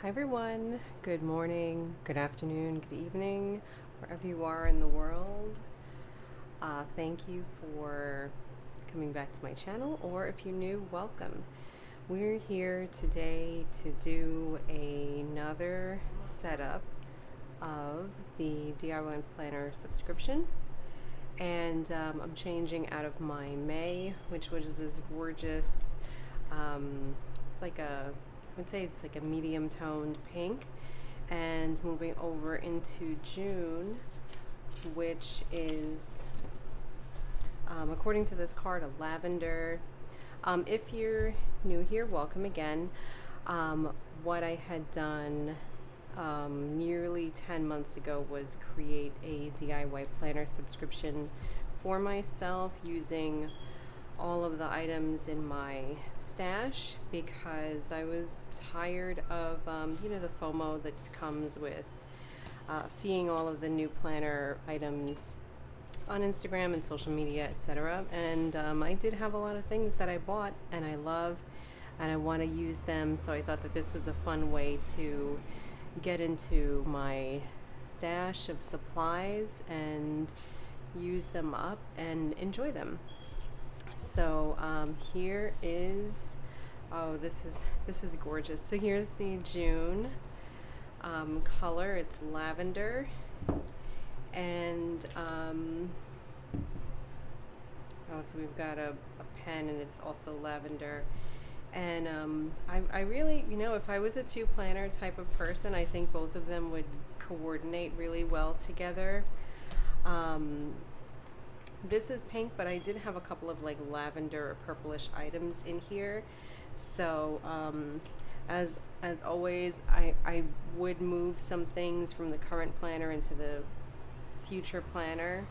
Hi everyone, good morning, good afternoon, good evening, wherever you are in the world. Thank you for coming back to my channel, or if you're new, welcome. We're here today to do another setup of the DIY Planner subscription. And I'm changing out of my May, which was this gorgeous, it's like a, I would say it's like a medium toned pink, and moving over into June, which is, according to this card, a lavender. If you're new here, welcome again. What I had done nearly 10 months ago was create a DIY planner subscription for myself using all of the items in my stash because I was tired of the FOMO that comes with seeing all of the new planner items on Instagram and social media, etc. And I did have a lot of things that I bought and I love and I want to use them, so I thought that this was a fun way to get into my stash of supplies and use them up and enjoy them. So here is, oh, this is gorgeous. So here's the June color. It's lavender, and oh, so we've got a pen, and it's also lavender. And I really, if I was a two planner type of person, I think both of them would coordinate really well together. This is pink, but I did have a couple of like lavender or purplish items in here. So as always, I would move some things from the current planner into the future planner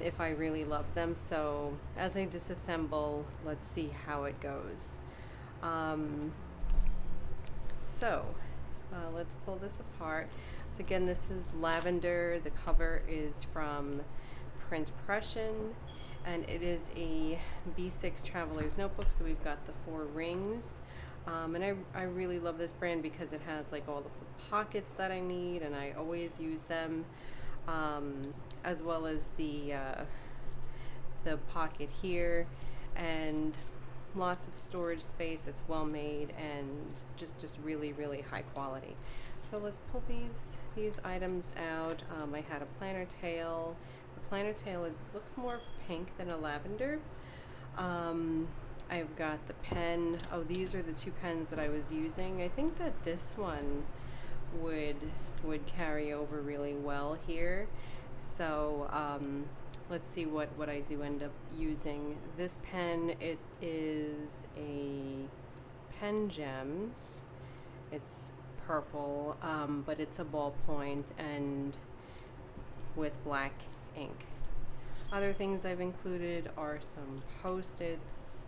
if I really love them. So as I disassemble, let's see how it goes. Let's pull this apart. So again, this is lavender. The cover is from PrintPression, and it is a B6 Traveler's Notebook. So we've got the 4 rings, and I really love this brand because it has like all of the pockets that I need, and I always use them, as well as the pocket here, and lots of storage space. It's well made and just really high quality. So let's pull these items out. I had a planner tail. The planner tail, it looks more pink than a lavender. I've got the pen. Oh, these are the 2 pens that I was using. I think that this one would carry over really well here. So let's see what I do end up using. This pen, it is a Pen Gems. It's purple, but it's a ballpoint and with black ink. Other things I've included are some Post-its.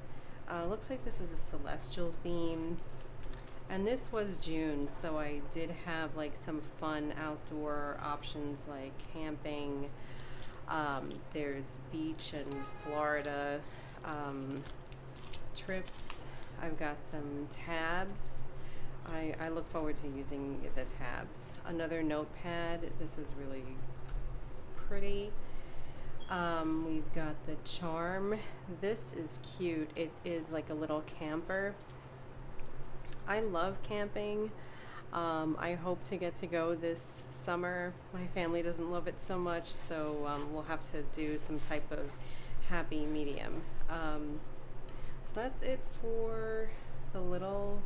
Looks like this is a celestial theme. And this was June, so I did have like some fun outdoor options like camping. There's beach and Florida trips. I've got some tabs. I look forward to using the tabs. Another notepad. This is really pretty. We've got the charm. This is cute. It is like a little camper. I love camping. I hope to get to go this summer. My family doesn't love it so much, so we'll have to do some type of happy medium. So that's it for the little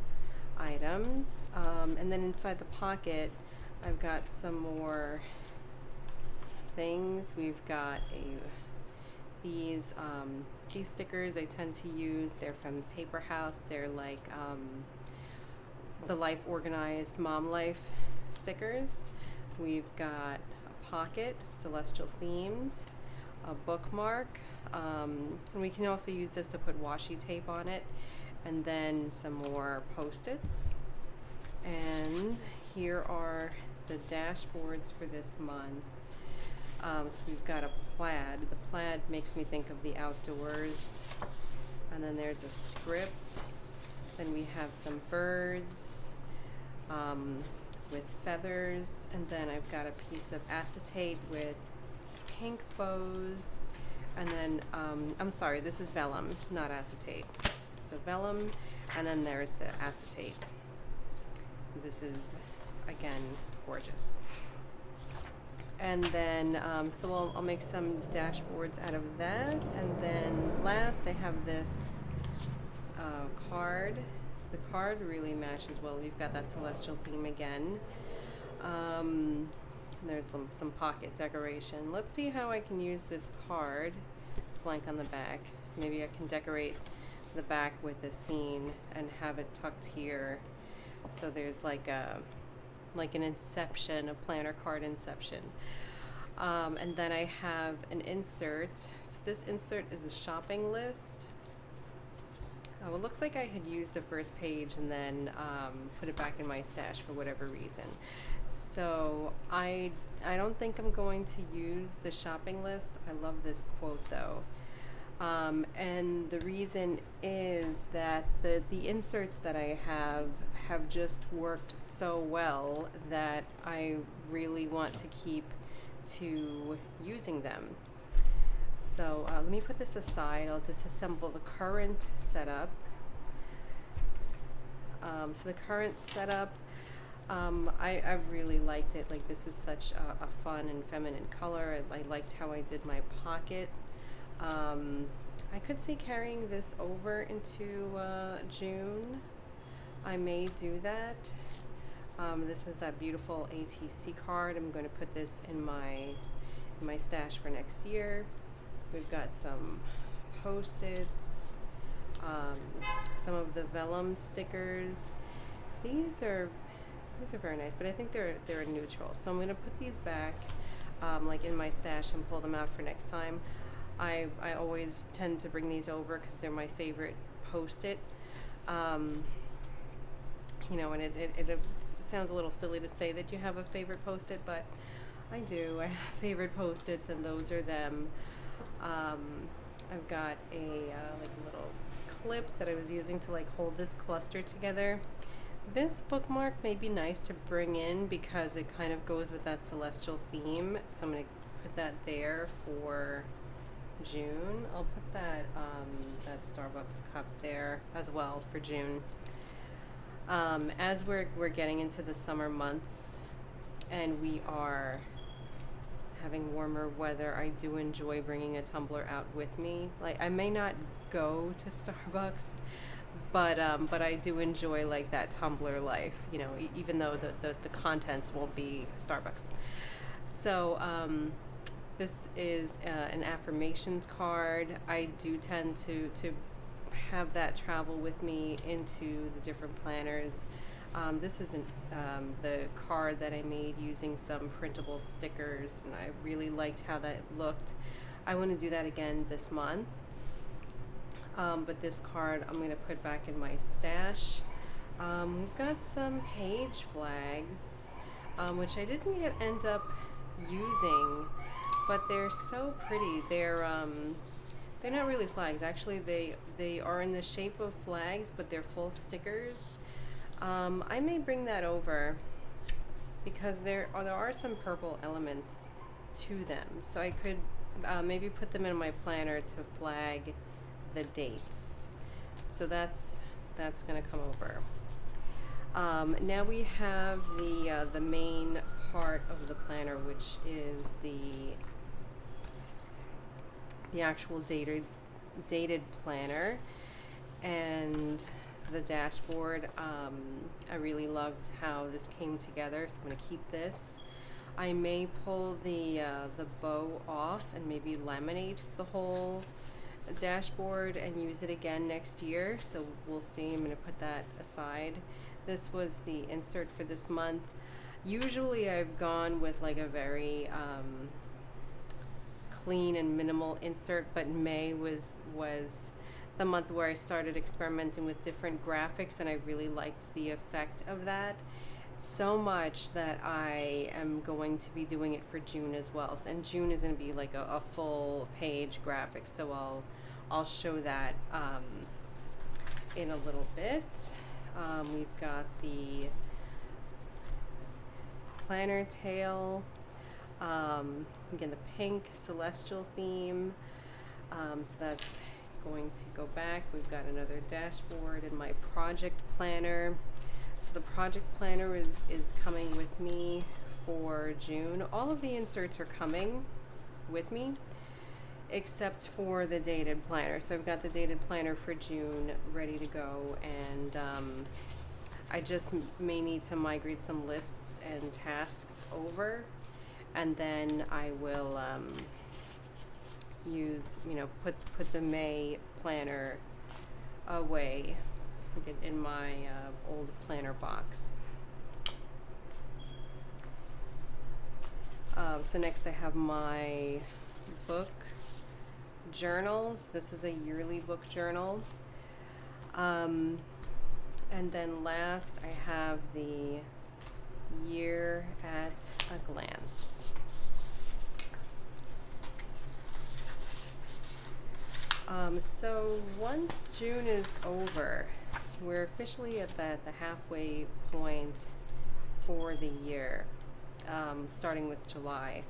items. And then inside the pocket, I've got some more things. We've got these stickers I tend to use. They're from Paper House. They're like the Life Organized Mom Life stickers. We've got a pocket, celestial themed, a bookmark, and we can also use this to put washi tape on it, and then some more Post-its. And here are the dashboards for this month. So we've got a plaid. The plaid makes me think of the outdoors. And then there's a script. Then we have some birds. with feathers, and then I've got a piece of acetate with pink bows, and then I'm sorry, this is vellum, not acetate. So vellum, and then there's the acetate. This is again gorgeous. And then so I'll make some dashboards out of that, and then last I have this card. So the card really matches well. We've got that celestial theme again. There's some pocket decoration. Let's see how I can use this card. It's blank on the back, so maybe I can decorate the back with a scene and have it tucked here. So there's like an inception, a planner card inception. And then I have an insert. So this insert is a shopping list. It looks like I had used the first page and then put it back in my stash for whatever reason. So I don't think I'm going to use the shopping list. I love this quote though. And the reason is that the inserts that I have just worked so well that I really want to keep to using them. So let me put this aside. I'll disassemble the current setup. So the current setup, I've really liked it. Like, this is such a fun and feminine color. I liked how I did my pocket. I could see carrying this over into June. I may do that. This was that beautiful ATC card. I'm going to put this in my stash for next year. We've got some Post-its, some of the vellum stickers. These are very nice, but I think they're neutral. So I'm going to put these back like in my stash and pull them out for next time. I always tend to bring these over because they're my favorite Post-it. You know, and it sounds a little silly to say that you have a favorite Post-it, but I do. I have favorite Post-its, and those are them. I've got a like a little clip that I was using to like hold this cluster together. This bookmark may be nice to bring in because it kind of goes with that celestial theme. So I'm going to put that there for June. I'll put that that Starbucks cup there as well for June. As we're getting into the summer months and we are having warmer weather, I do enjoy bringing a tumbler out with me. Like, I may not go to Starbucks, but I do enjoy like that tumbler life, you know, even though the contents won't be Starbucks. So this is an affirmations card. I do tend to have that travel with me into the different planners. This isn't the card that I made using some printable stickers, and I really liked how that looked. I want to do that again this month. But this card I'm going to put back in my stash. We've got some page flags, which I didn't yet end up using, but they're so pretty. They're not really flags. Actually, they are in the shape of flags, but they're full stickers. I may bring that over because there are some purple elements to them. So I could maybe put them in my planner to flag the dates. So that's going to come over. Now we have the main part of the planner, which is the actual dated planner and the dashboard. I really loved how this came together, so I'm going to keep this. I may pull the bow off and maybe laminate the whole dashboard and use it again next year, so we'll see. I'm going to put that aside. This was the insert for this month. Usually I've gone with like a very clean and minimal insert, but May was the month where I started experimenting with different graphics, and I really liked the effect of that so much that I am going to be doing it for June as well. And June is going to be like a full page graphic, so I'll show that in a little bit. We've got the planner tail. Again, the pink celestial theme. So that's going to go back. We've got another dashboard and my project planner. So the project planner is coming with me for June. All of the inserts are coming with me except for the dated planner. So I've got the dated planner for June ready to go, and I just may need to migrate some lists and tasks over, and then I will use, put the May planner away in my old planner box. So next I have my book journals. This is a yearly book journal. And then last I have the year at a glance. So once June is over, we're officially at the halfway point for the year, starting with July.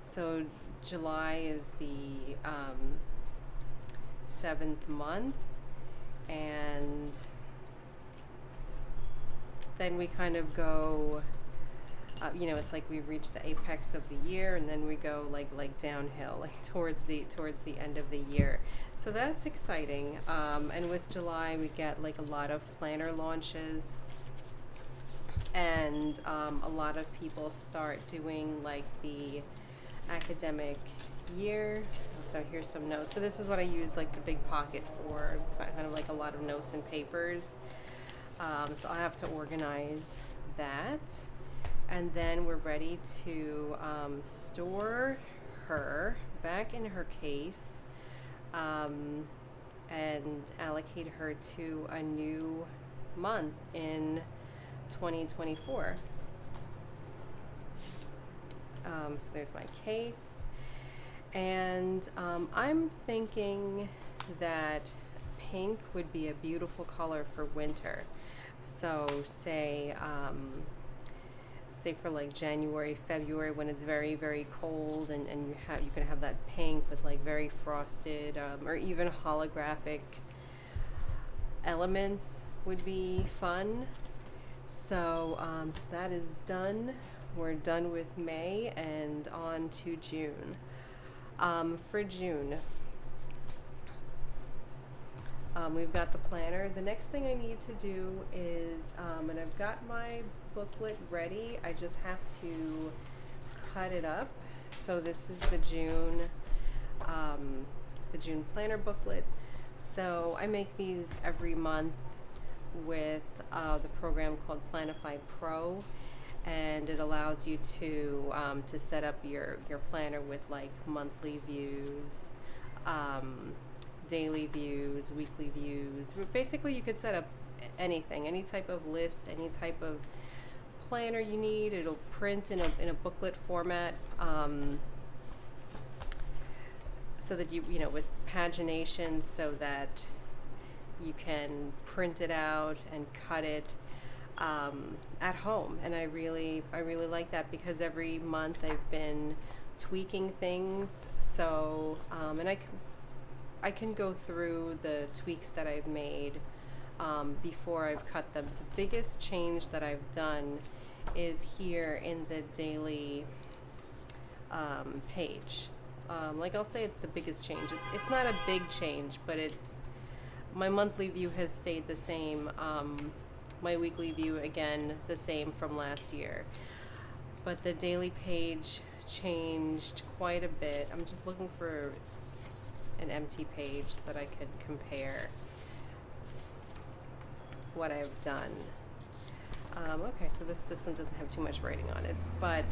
So July is the 7th month, and then we kind of go, it's like we reach the apex of the year, and then we go like downhill, like towards the end of the year. So that's exciting. And with July, we get like a lot of planner launches, and a lot of people start doing like the academic year. So here's some notes. So this is what I use like the big pocket for, kind of like a lot of notes and papers. So I have to organize that. And then we're ready to store her back in her case, and allocate her to a new month in 2024. So there's my case, and I'm thinking that pink would be a beautiful color for winter. So say for like January, February, when it's very, very cold, and you can have that pink with like very frosted or even holographic elements would be fun. So, so that is done. We're done with May and on to June. For June, we've got the planner. The next thing I need to do is, and I've got my booklet ready, I just have to cut it up. So this is the June planner booklet. So I make these every month with the program called Planify Pro, and it allows you to set up your planner with like monthly views, daily views, weekly views. Basically, you could set up anything, any type of list, any type of planner you need. It'll print in a booklet format, so that you with pagination, so that you can print it out and cut it at home. And I really like that, because every month I've been tweaking things. So and I can go through the tweaks that I've made before I've cut them. The biggest change that I've done is here in the daily page. Like I'll say it's the biggest change. It's not a big change, but my monthly view has stayed the same. My weekly view, again, the same from last year. But the daily page changed quite a bit. I'm just looking for an empty page that I could compare what I've done. Okay, so this one doesn't have too much writing on it, but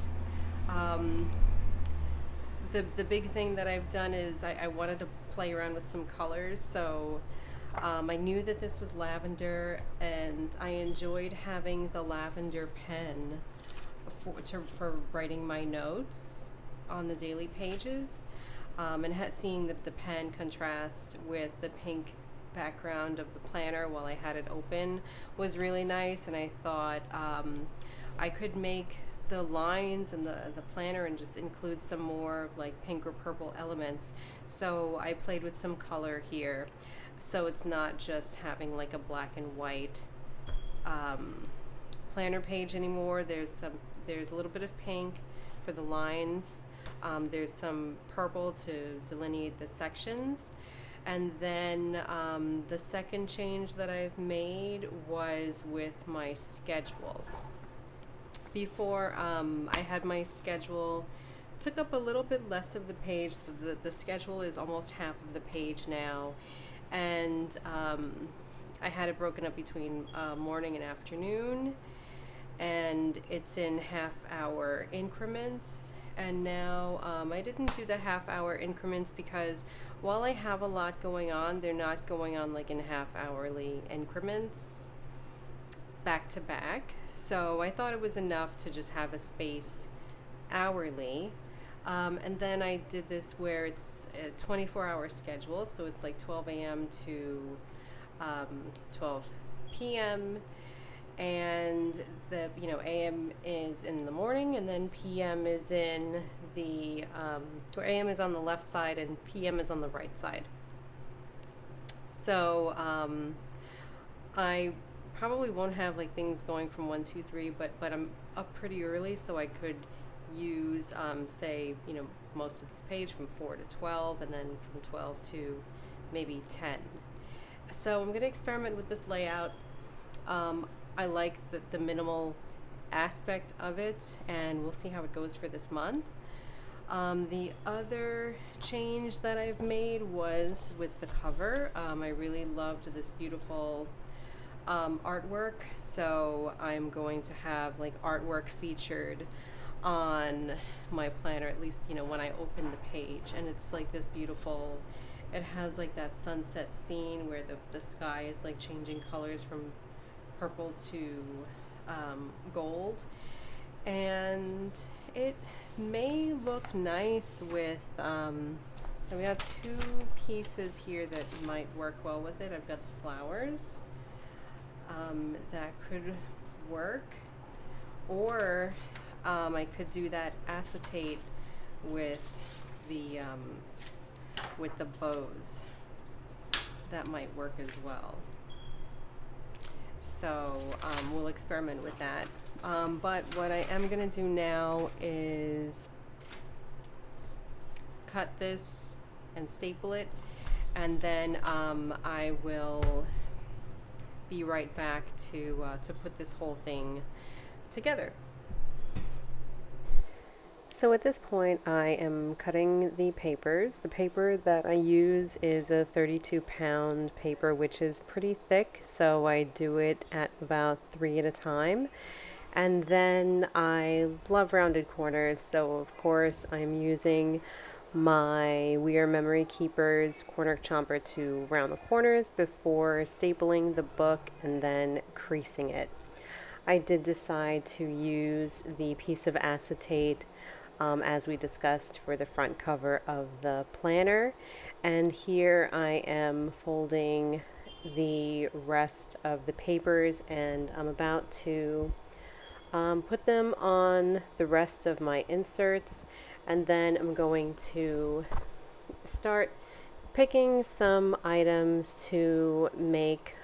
the big thing that I've done is I wanted to play around with some colors. So I knew that this was lavender, and I enjoyed having the lavender pen for writing my notes on the daily pages, and seeing the pen contrast with the pink background of the planner while I had it open was really nice. And I thought I could make the lines and the planner and just include some more like pink or purple elements. So I played with some color here, so it's not just having like a black and white planner page anymore. There's a little bit of pink for the lines. There's some purple to delineate the sections. And then the second change that I've made was with my schedule. Before I had my schedule took up a little bit less of the page. The schedule is almost half of the page now, and I had it broken up between morning and afternoon, and it's in half-hour increments. And now I didn't do the half-hour increments because while I have a lot going on, they're not going on like in half-hourly increments back to back. So I thought it was enough to just have a space hourly. And then I did this where it's a 24-hour schedule, so it's like 12 a.m. to 12 p.m. and the AM is in the morning, and then PM is in the or AM is on the left side and PM is on the right side. So I probably won't have like things going from 1, 2, 3, but I'm up pretty early, so I could use say most of this page from 4 to 12, and then from 12 to maybe 10. So I'm going to experiment with this layout. I like the minimal aspect of it, and we'll see how it goes for this month. The other change that I've made was with the cover. I really loved this beautiful artwork, so I'm going to have like artwork featured on my planner, at least when I open the page. And it's like this beautiful, it has like that sunset scene where the sky is like changing colors from purple to gold, and it may look nice with we got 2 pieces here that might work well with it. I've got the flowers that could work, or I could do that acetate with the bows. That might work as well. So we'll experiment with that. But what I am going to do now is cut this and staple it, and then I will be right back to put this whole thing together. So at this point I am cutting the papers. The paper that I use is a 32-pound paper, which is pretty thick, so I do it at about 3 at a time. And then I love rounded corners, so of course I'm using my We Are Memory Keepers corner chomper to round the corners before stapling the book and then creasing it. I did decide to use the piece of acetate as we discussed for the front cover of the planner, and here I am folding the rest of the papers, and I'm about to put them on the rest of my inserts, and then I'm going to start picking some items to make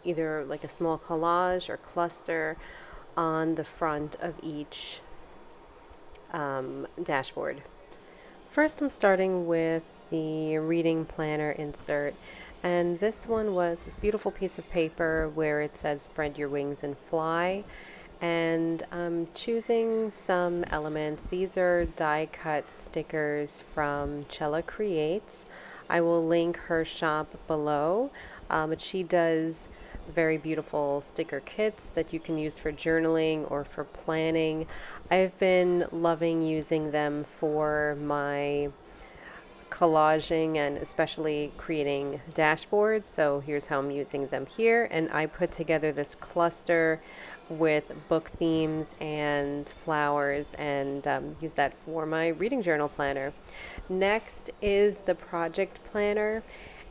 either like a small collage or cluster on the front of each dashboard. First, I'm starting with the reading planner insert, and this one was this beautiful piece of paper where it says "Spread your wings and fly." And I'm choosing some elements. These are die cut stickers from Chela Creates. I will link her shop below, but she does very beautiful sticker kits that you can use for journaling or for planning. I've been loving using them for my collaging and especially creating dashboards. So here's how I'm using them here, and I put together this cluster with book themes and flowers, and use that for my reading journal planner. Next is the project planner,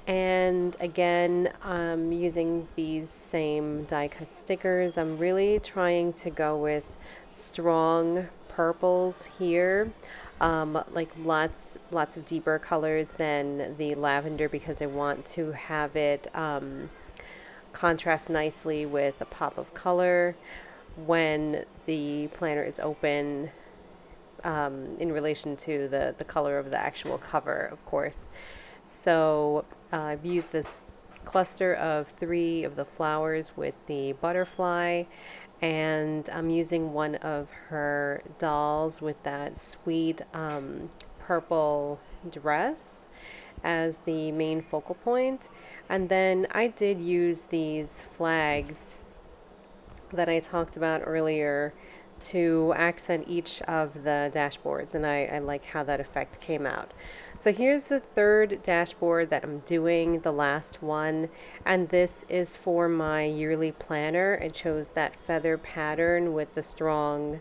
and again I'm using these same die cut stickers. I'm really trying to go with strong purples here, like lots of deeper colors than the lavender, because I want to have it contrast nicely with a pop of color when the planner is open, in relation to the color of the actual cover, of course. So I've used this cluster of 3 of the flowers with the butterfly, and I'm using one of her dolls with that sweet purple dress as the main focal point. And then I did use these flags that I talked about earlier to accent each of the dashboards, and I like how that effect came out. So here's the 3rd dashboard that I'm doing, the last one, and this is for my yearly planner. I chose that feather pattern with the strong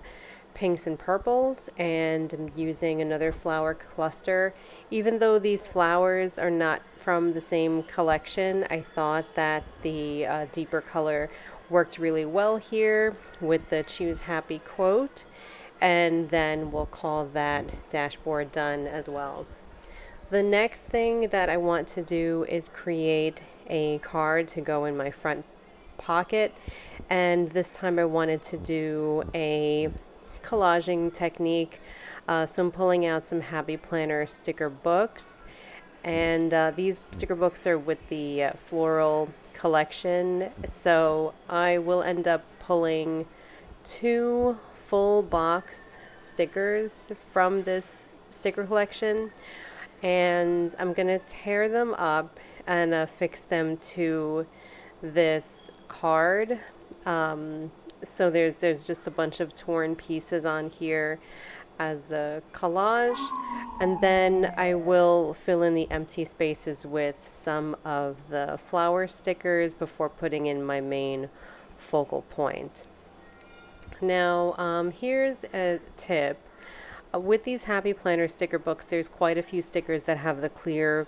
pinks and purples, and I'm using another flower cluster. Even though these flowers are not from the same collection, I thought that the deeper color worked really well here with the choose happy quote, and then we'll call that dashboard done as well. The next thing that I want to do is create a card to go in my front pocket, and this time I wanted to do a collaging technique. So I'm pulling out some Happy Planner sticker books, and these sticker books are with the floral collection, so I will end up pulling 2 full box stickers from this sticker collection, and I'm gonna tear them up and affix them to this card. So there's just a bunch of torn pieces on here as the collage, and then I will fill in the empty spaces with some of the flower stickers before putting in my main focal point. Now here's a tip. With these Happy Planner sticker books, there's quite a few stickers that have the clear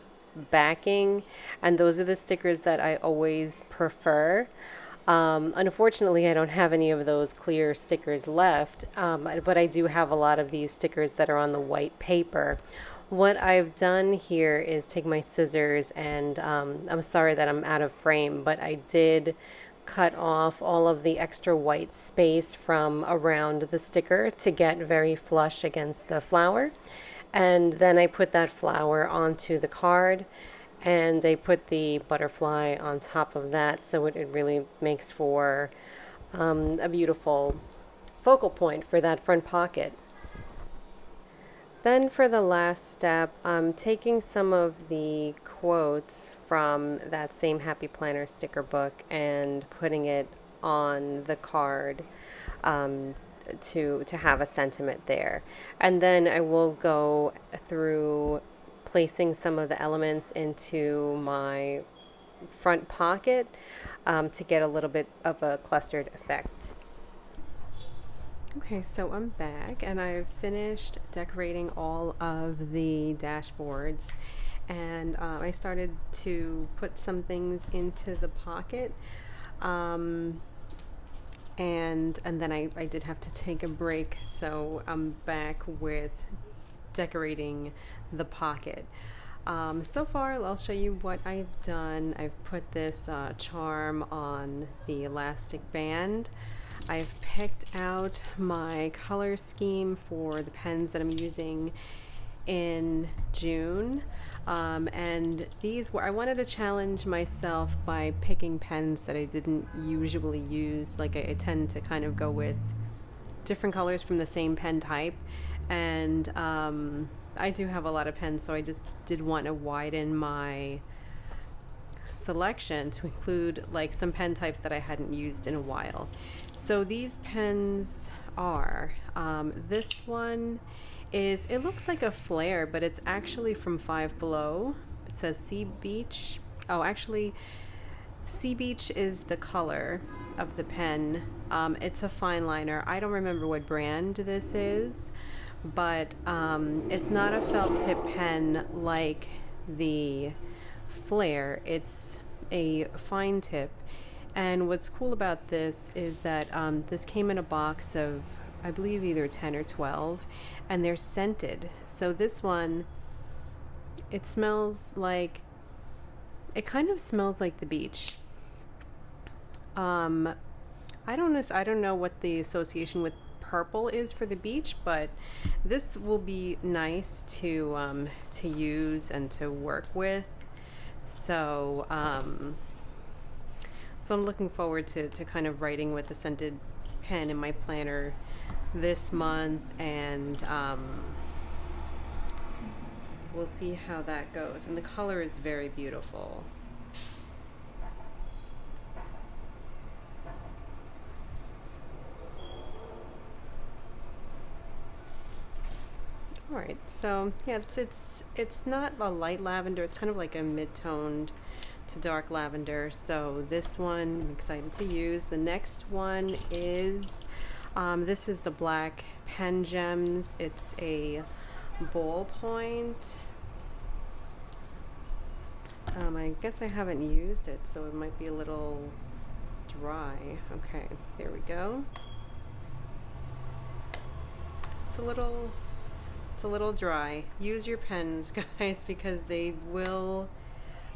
backing, and those are the stickers that I always prefer. Unfortunately, I don't have any of those clear stickers left, but I do have a lot of these stickers that are on the white paper. What I've done here is take my scissors, and I'm sorry that I'm out of frame, but I did cut off all of the extra white space from around the sticker to get very flush against the flower. And then I put that flower onto the card, and I put the butterfly on top of that, so it really makes for a beautiful focal point for that front pocket. Then for the last step, I'm taking some of the quotes from that same Happy Planner sticker book and putting it on the card, to have a sentiment there. And then I will go through placing some of the elements into my front pocket, to get a little bit of a clustered effect. Okay, so I'm back, and I've finished decorating all of the dashboards, and I started to put some things into the pocket, and then I did have to take a break, so I'm back with decorating the pocket. So far, I'll show you what I've done. I've put this charm on the elastic band. I've picked out my color scheme for the pens that I'm using in June, and these were, I wanted to challenge myself by picking pens that I didn't usually use. Like I tend to kind of go with different colors from the same pen type, and I do have a lot of pens, so I just did want to widen my selection to include like some pen types that I hadn't used in a while. So these pens are, this one is, it looks like a flair, but it's actually from Five Below. It says Sea Beach. Oh, actually, Sea Beach is the color of the pen. It's a fine liner. I don't remember what brand this is, but it's not a felt tip pen like the Flair. It's a fine tip, and what's cool about this is that this came in a box of I believe either 10 or 12, and they're scented. So this one, it smells like, it kind of smells like the beach. I don't know what the association with purple is for the beach, but this will be nice to use and to work with. So so I'm looking forward to kind of writing with a scented pen in my planner this month, and we'll see how that goes. And the color is very beautiful. All right, so yeah, it's not a light lavender. It's kind of like a mid-toned to dark lavender. So this one I'm excited to use. The next one is this is the black Pen Gems. It's a ballpoint. I guess I haven't used it, so it might be a little dry. Okay, there we go. It's a little dry. Use your pens, guys, because they will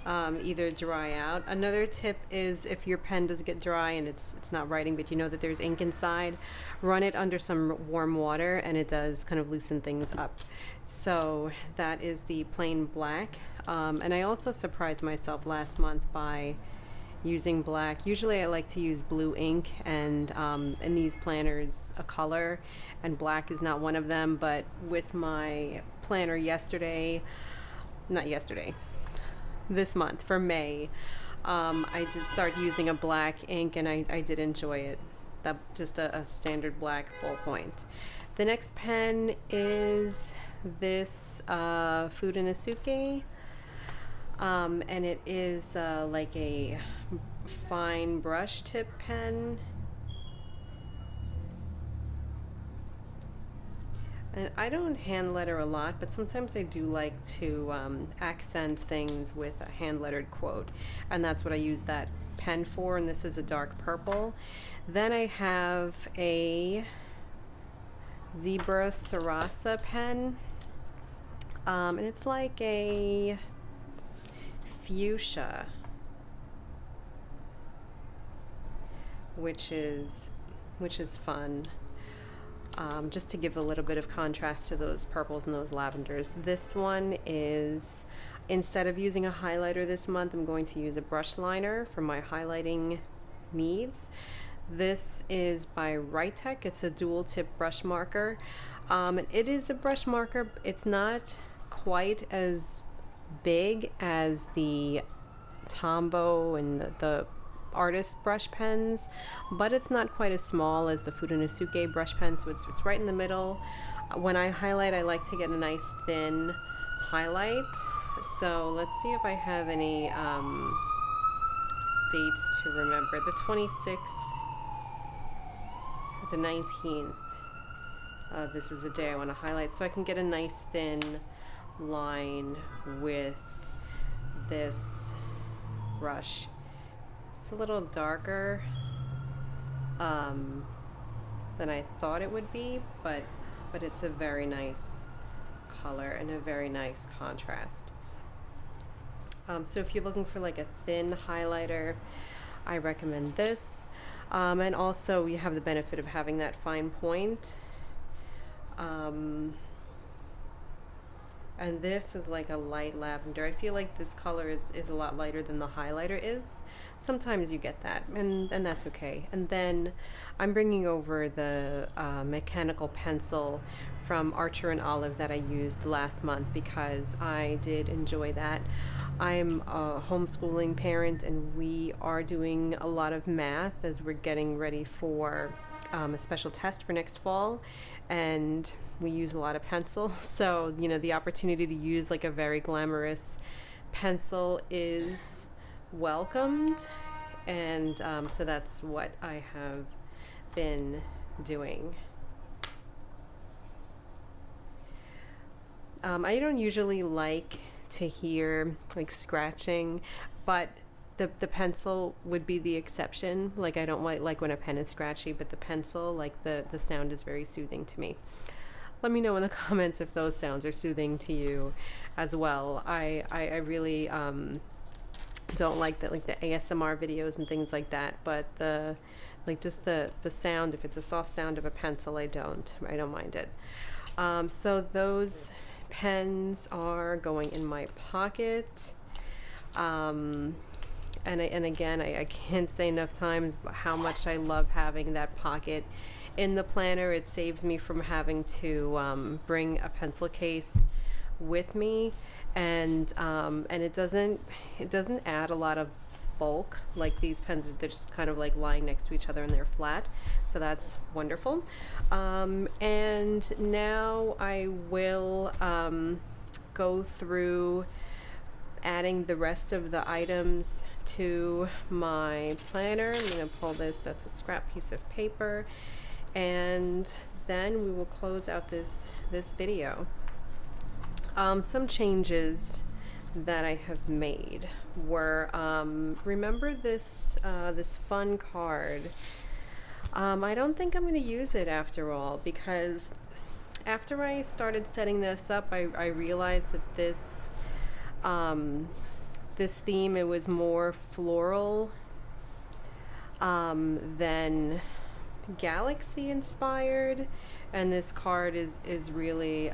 either dry out. Another tip is if your pen does get dry and it's not writing, but you know that there's ink inside, run it under some warm water, and it does kind of loosen things up. So that is the plain black. And I also surprised myself last month by using black. Usually I like to use blue ink, and in these planners a color, and black is not one of them. But with my planner this month for May, I did start using a black ink, and I did enjoy it. Just a standard black ballpoint. The next pen is this Fudenosuke. And it is like a fine brush tip pen. And I don't hand letter a lot, but sometimes I do like to accent things with a hand lettered quote. And that's what I use that pen for, and this is a dark purple. Then I have a Zebra Sarasa pen. And it's like a fuchsia, which is fun, just to give a little bit of contrast to those purples and those lavenders. This one is, instead of using a highlighter this month, I'm going to use a brush liner for my highlighting needs. This is by Rytec. It's a dual tip brush marker. It is a brush marker. It's not quite as big as the Tombow and the artist brush pens, but it's not quite as small as the Fudenosuke brush pen, so it's right in the middle. When I highlight, I like to get a nice thin highlight. So let's see if I have any dates to remember. The 26th, the 19th. This is a day I want to highlight, so I can get a nice thin line with this brush. It's a little darker than I thought it would be, but it's a very nice color and a very nice contrast. So if you're looking for like a thin highlighter, I recommend this. And also you have the benefit of having that fine point. And this is like a light lavender. I feel like this color is a lot lighter than the highlighter is. Sometimes you get that, and that's okay. And then I'm bringing over the mechanical pencil from Archer and Olive that I used last month because I did enjoy that. I'm a homeschooling parent, and we are doing a lot of math as we're getting ready for a special test for next fall, and we use a lot of pencil. So, you know, the opportunity to use like a very glamorous pencil is welcomed, and so that's what I have been doing. I don't usually like to hear like scratching, but the pencil would be the exception. Like I don't like when a pen is scratchy, but the pencil, like the sound is very soothing to me. Let me know in the comments if those sounds are soothing to you as well. I really don't like the ASMR videos and things like that, but just the sound, if it's a soft sound of a pencil, I don't mind it. So those pens are going in my pocket. And again, I can't say enough times how much I love having that pocket in the planner. It saves me from having to bring a pencil case with me, and it doesn't add a lot of bulk. Like these pens, they're just kind of like lying next to each other and they're flat, so that's wonderful. And now I will go through adding the rest of the items to my planner. I'm going to pull this, that's a scrap piece of paper, and then we will close out this video. Some changes that I have made were, remember this this fun card. I don't think I'm going to use it after all, because after I started setting this up, I realized that this theme, it was more floral than galaxy inspired, and this card is really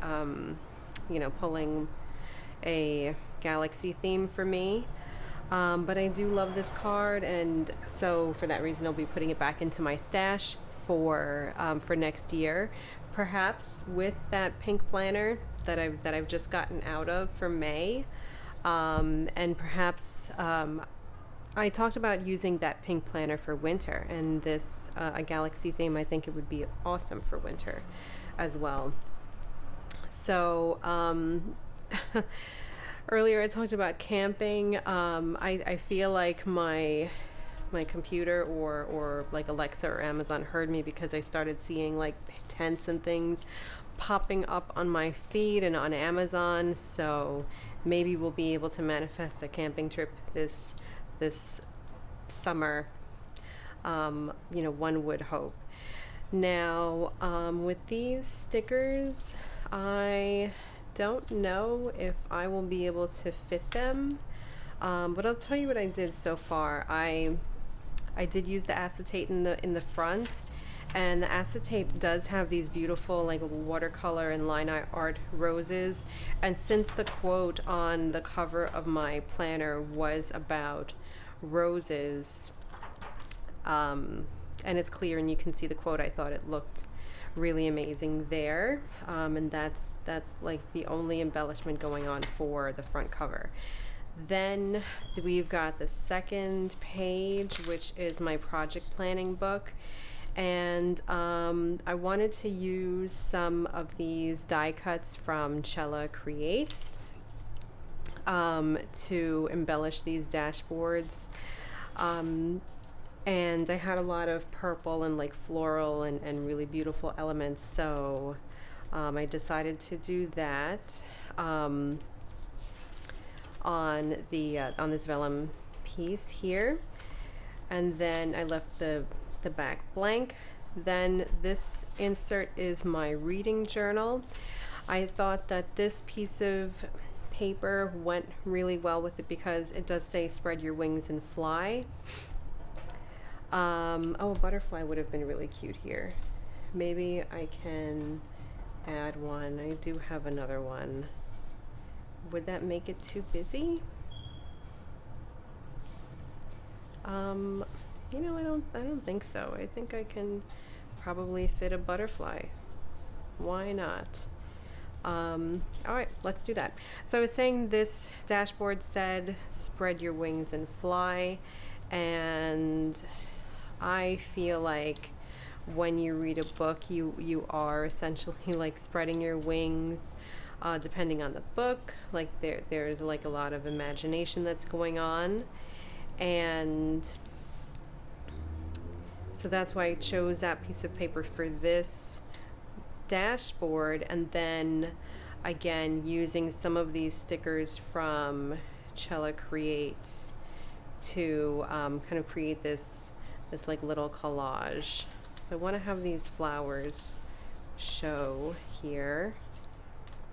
pulling a galaxy theme for me. But I do love this card, and so for that reason I'll be putting it back into my stash for next year, perhaps with that pink planner that I've just gotten out of for May. And perhaps I talked about using that pink planner for winter, and this a galaxy theme, I think it would be awesome for winter as well. So earlier I talked about camping. I feel like my computer or like Alexa or Amazon heard me, because I started seeing like tents and things popping up on my feed and on Amazon. So maybe we'll be able to manifest a camping trip this summer. One would hope. Now, with these stickers, I don't know if I will be able to fit them, but I'll tell you what I did so far. I did use the acetate in the front, and the acetate does have these beautiful like watercolor and line art roses. And since the quote on the cover of my planner was about roses, and it's clear and you can see the quote, I thought it looked really amazing there. And that's like the only embellishment going on for the front cover. Then we've got the second page, which is my project planning book. And I wanted to use some of these die cuts from Chela Creates to embellish these dashboards. And I had a lot of purple and like floral and really beautiful elements, so I decided to do that on this vellum piece here. And then I left the back blank. Then this insert is my reading journal. I thought that this piece of paper went really well with it, because it does say spread your wings and fly. A butterfly would have been really cute here. Maybe I can add one. I do have another one. Would that make it too busy? I don't think so. I think I can probably fit a butterfly. Why not? All right, let's do that. So I was saying this dashboard said spread your wings and fly, and I feel like when you read a book, you are essentially like spreading your wings, depending on the book. Like there's like a lot of imagination that's going on, and so that's why I chose that piece of paper for this dashboard. And then again, using some of these stickers from Chela Creates to kind of create this like little collage. So I want to have these flowers show here.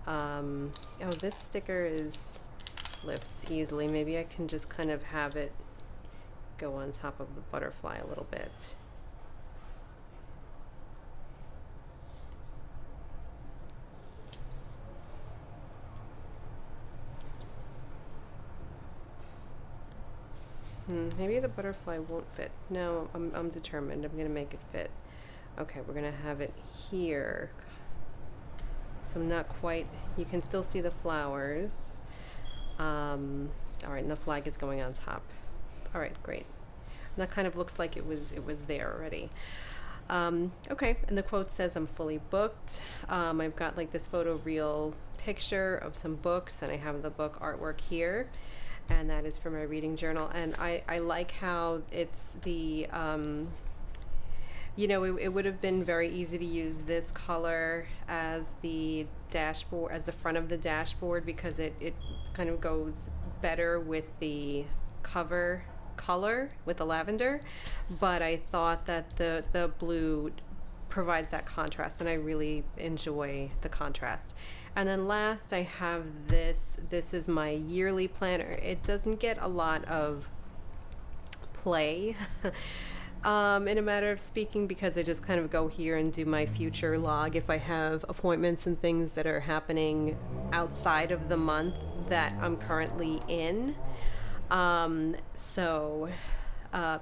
Oh, this sticker lifts easily. Maybe I can just kind of have it go on top of the butterfly a little bit. Maybe the butterfly won't fit. No, I'm determined. I'm gonna make it fit. Okay, we're gonna have it here. So not quite, you can still see the flowers. All right, and the flag is going on top. All right, great. And that kind of looks like it was there already. Okay, and the quote says, "I'm fully booked." I've got like this photoreal picture of some books, and I have the book artwork here, and that is for my reading journal. And I like how it's the, you know, it would have been very easy to use this color as the dashboard, as the front of the dashboard, because it kind of goes better with the cover color, with the lavender. But I thought that the blue provides that contrast, and I really enjoy the contrast. And then last, I have this. This is my yearly planner. It doesn't get a lot of play in a matter of speaking, because I just kind of go here and do my future log if I have appointments and things that are happening outside of the month that I'm currently in. So,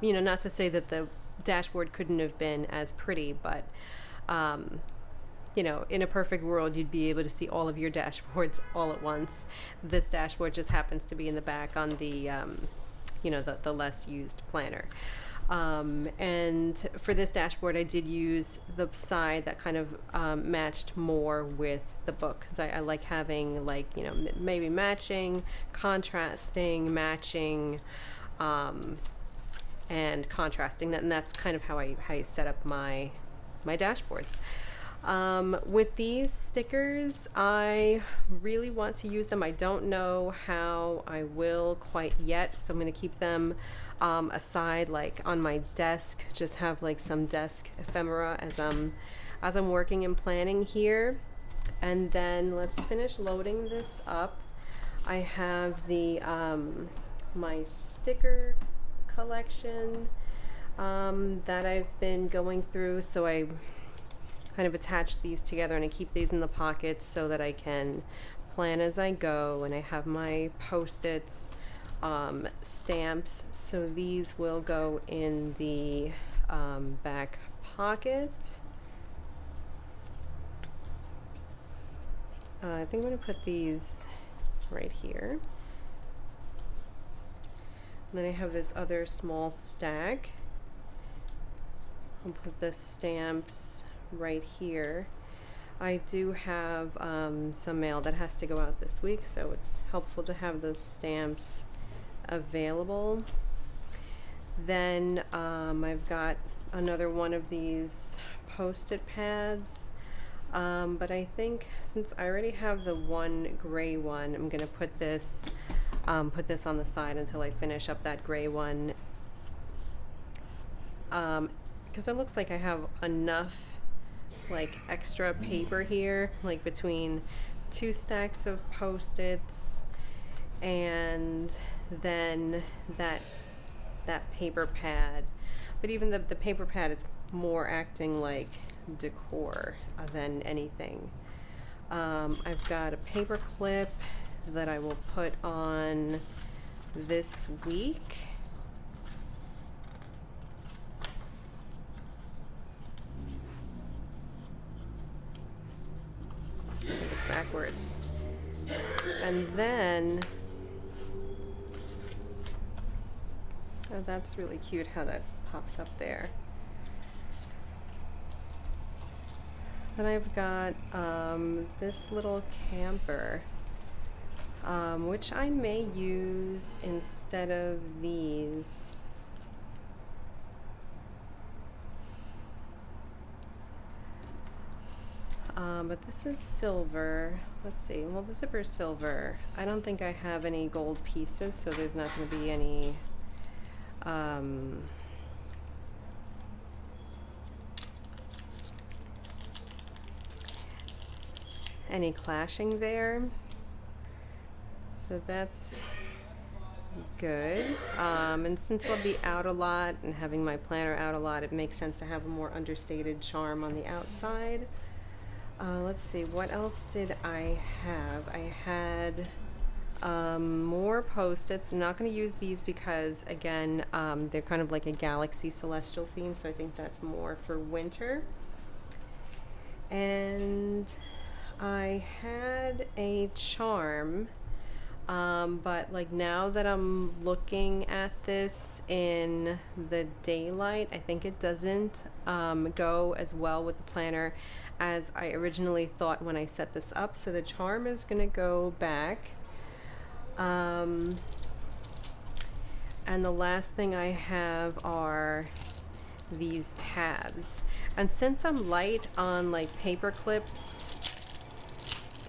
you know, not to say that the dashboard couldn't have been as pretty, but, you know, in a perfect world, you'd be able to see all of your dashboards all at once. This dashboard just happens to be in the back on the, you know, the less used planner. And for this dashboard, I did use the side that kind of matched more with the book, because I like having, like, you know, maybe matching, contrasting, matching, and contrasting. And that's kind of how I set up my dashboards. With these stickers, I really want to use them. I don't know how I will quite yet, so I'm going to keep them aside, like on my desk, just have like some desk ephemera as I'm working and planning here. And then let's finish loading this up. I have the my sticker collection that I've been going through, so I kind of attach these together, and I keep these in the pockets so that I can plan as I go. And I have my Post-its, stamps, so these will go in the back pocket. I think I'm going to put these right here. And then I have this other small stack. I'll put the stamps right here. I do have some mail that has to go out this week, so it's helpful to have those stamps available. Then I've got another one of these Post-it pads, but I think since I already have the one gray one, I'm gonna put this on the side until I finish up that gray one, because it looks like I have enough like extra paper here, like between 2 stacks of Post-its and then that paper pad. But even the paper pad is more acting like decor than anything. I've got a paper clip that I will put on this week. I think it's backwards. And then, oh, that's really cute how that pops up there. Then I've got this little camper, which I may use instead of these. But this is silver. Let's see. Well, the zipper's silver. I don't think I have any gold pieces, so there's not going to be any any clashing there. So that's good. And since I'll be out a lot and having my planner out a lot, it makes sense to have a more understated charm on the outside. Let's see, what else did I have? I had more Post-its. I'm not going to use these because, again, they're kind of like a galaxy celestial theme, so I think that's more for winter. And I had a charm, but like now that I'm looking at this in the daylight, I think it doesn't go as well with the planner as I originally thought when I set this up. So the charm is going to go back. And the last thing I have are these tabs. And since I'm light on like paper clips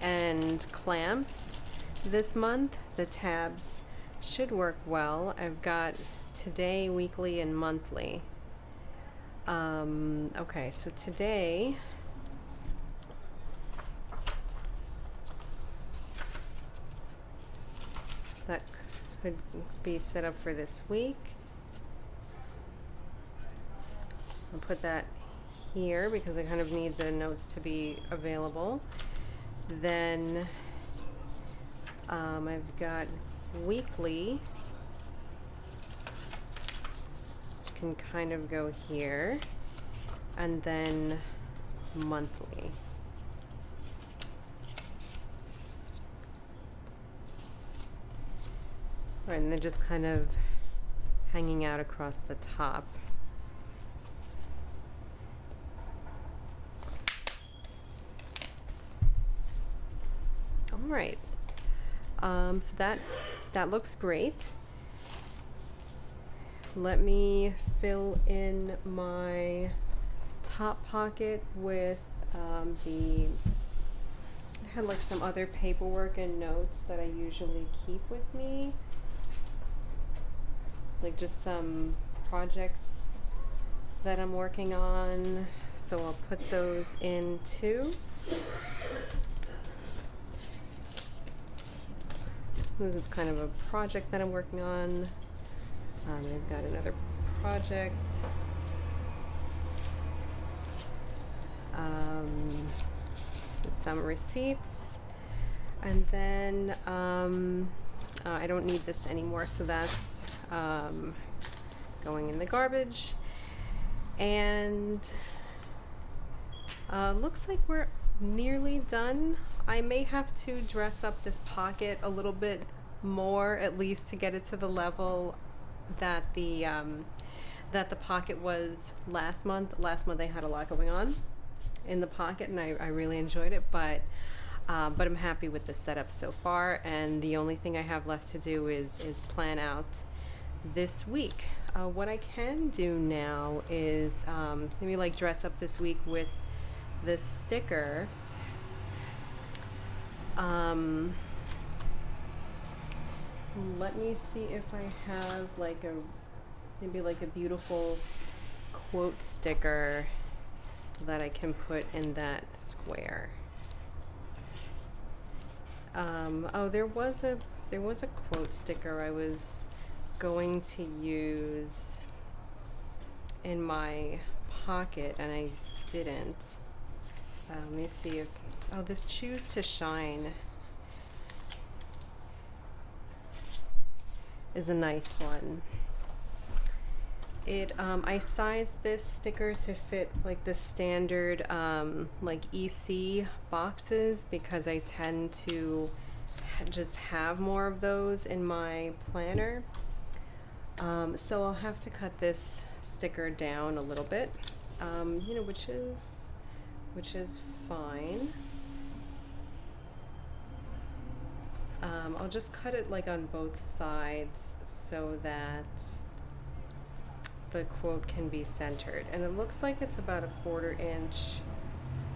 and clamps this month, the tabs should work well. I've got today, weekly, and monthly. Okay, so today that could be set up for this week. I'll put that here because I kind of need the notes to be available. Then I've got weekly, which can kind of go here, and then monthly. Right, and they're just kind of hanging out across the top. All right, so that looks great. Let me fill in my top pocket with I had like some other paperwork and notes that I usually keep with me, like just some projects that I'm working on, so I'll put those in too. This is kind of a project that I'm working on. I've got another project. Some receipts. And then I don't need this anymore, so that's going in the garbage. And looks like we're nearly done. I may have to dress up this pocket a little bit more, at least to get it to the level that the pocket was last month. Last month I had a lot going on in the pocket, and I really enjoyed it, but I'm happy with the setup so far, and the only thing I have left to do is plan out this week. What I can do now is maybe like dress up this week with this sticker. Let me see if I have like maybe like a beautiful quote sticker that I can put in that square. Oh, there was a quote sticker I was going to use in my pocket and I didn't. Let me see if, oh, this Choose to Shine is a nice one. I sized this sticker to fit like the standard like EC boxes because I tend to just have more of those in my planner. So I'll have to cut this sticker down a little bit, you know, which is fine. I'll just cut it like on both sides so that the quote can be centered, and it looks like it's about 1/4 inch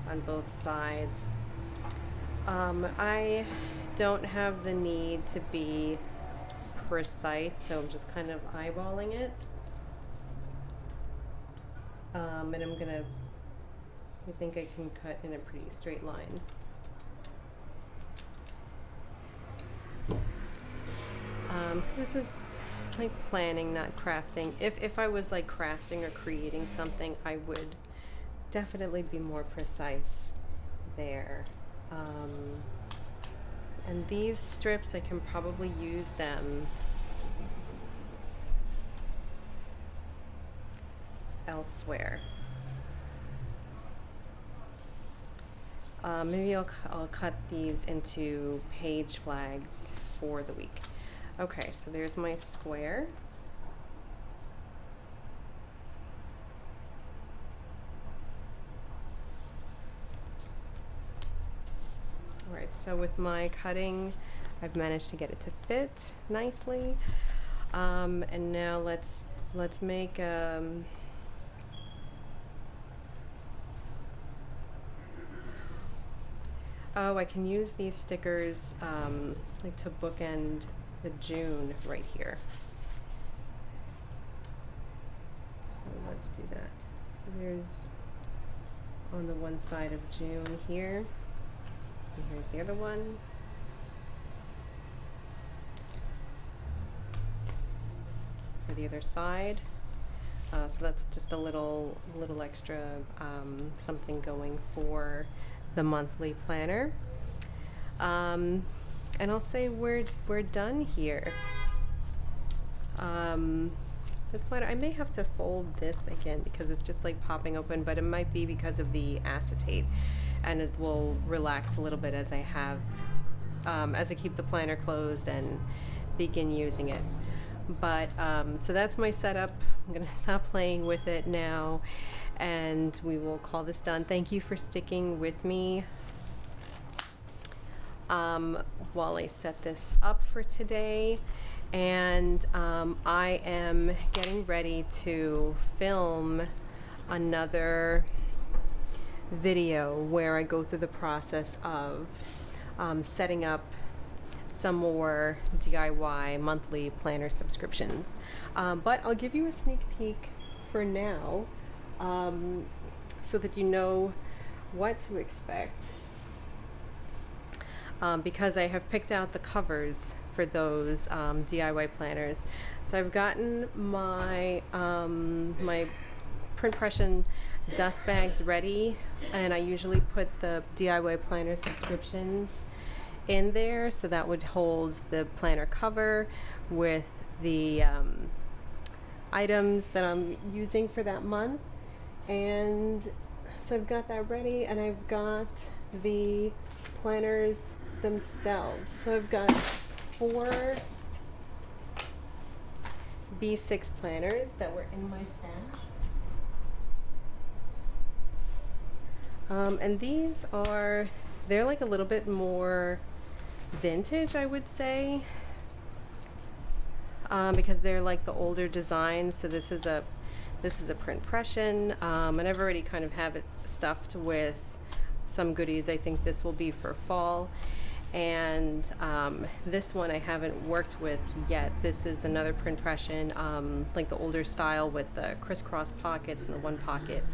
on both sides. I don't have the need to be precise, so I'm just kind of eyeballing it. And I'm gonna, I think I can cut in a pretty straight line. This is like planning, not crafting. If I was like crafting or creating something, I would definitely be more precise there. And these strips, I can probably use them elsewhere. Maybe I'll cut these into page flags for the week. Okay, so there's my square. All right, so with my cutting, I've managed to get it to fit nicely. And now let's make oh, I can use these stickers like to bookend the June right here. So let's do that. So there's on the one side of June here, and here's the other one. For the other side. So that's just a little extra something going for the monthly planner. And I'll say we're done here. This planner, I may have to fold this again because it's just like popping open, but it might be because of the acetate, and it will relax a little bit as I keep the planner closed and begin using it. But so that's my setup. I'm gonna stop playing with it now, and we will call this done. Thank you for sticking with me while I set this up for today. And I am getting ready to film another video where I go through the process of setting up some more DIY monthly planner subscriptions. But I'll give you a sneak peek for now, so that you know what to expect. Because I have picked out the covers for those DIY planners. So I've gotten my my PrintPression dust bags ready, and I usually put the DIY planner subscriptions in there, so that would hold the planner cover with the items that I'm using for that month. And so I've got that ready, and I've got the planners themselves. So I've got 4 B6 planners that were in my stash. And these they're like a little bit more vintage, I would say, because they're like the older designs. So this is a PrintPression, and I've already kind of have it stuffed with some goodies. I think this will be for fall. And this one I haven't worked with yet. This is another PrintPression, like the older style with the crisscross pockets and the one pocket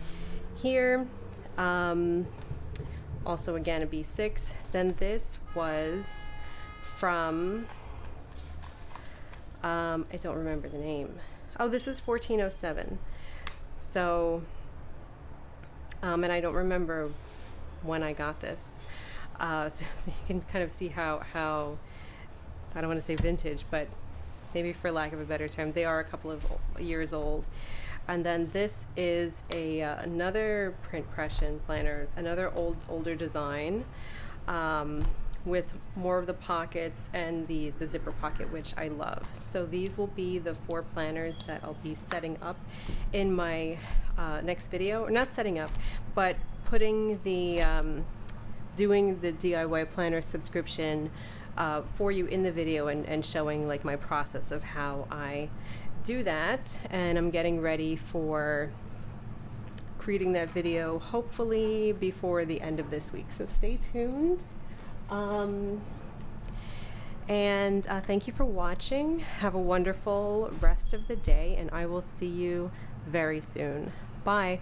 here. Also again a B6. Then this was from I don't remember the name. Oh, this is 1407. So and I don't remember when I got this. So you can kind of see how I don't want to say vintage, but maybe for lack of a better term, they are a couple of years old. And then this is another PrintPression planner, another older design, with more of the pockets and the zipper pocket, which I love. So these will be the 4 planners that I'll be setting up in my next video. Or not setting up, but putting the doing the DIY planner subscription for you in the video, and showing like my process of how I do that. And I'm getting ready for creating that video hopefully before the end of this week, so stay tuned. And thank you for watching. Have a wonderful rest of the day, and I will see you very soon. Bye.